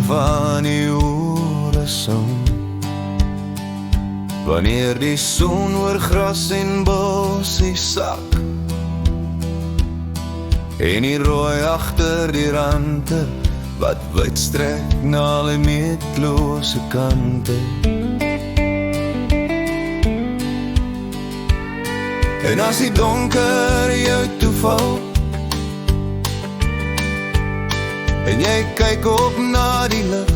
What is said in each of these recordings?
van die horison. Wanneer die son oor gras en bosie sak en die rooi agter die rande wat wit strek na die meetlose kante. En as die donker jou toeval en jy kyk op na die lig,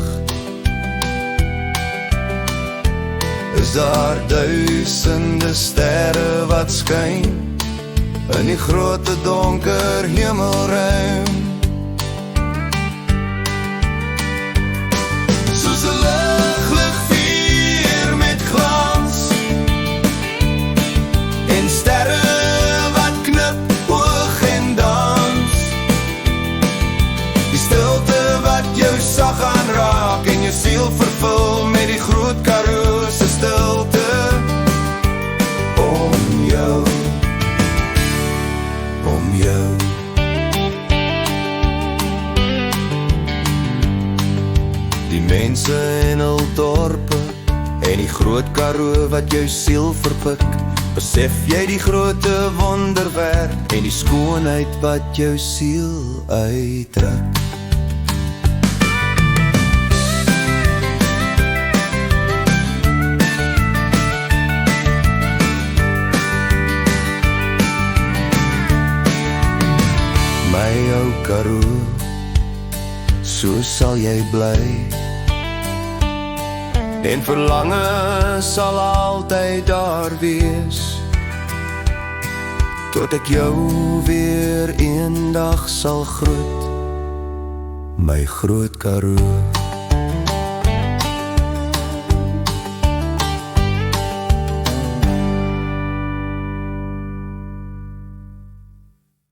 is daar duisende sterre wat skyn in die grote donker hemelruim. Soos 'n ligvuur met glans en sterre wat knip hoog en dans. Die stilte wat jou sag aanraak en jou siel vervul met die groot Karoo se stilte. Om jou, om jou. Die mense in hul dorpe en die groot Karoo wat jou siel verpik, besef jy die groote wonderwerk en die skoonheid wat jou siel uitdruk. My ou Karoo, so sal jy bly, en verlange sal altyd daar wees, tot ek jou weer eendag sal groet, my groot Karoo.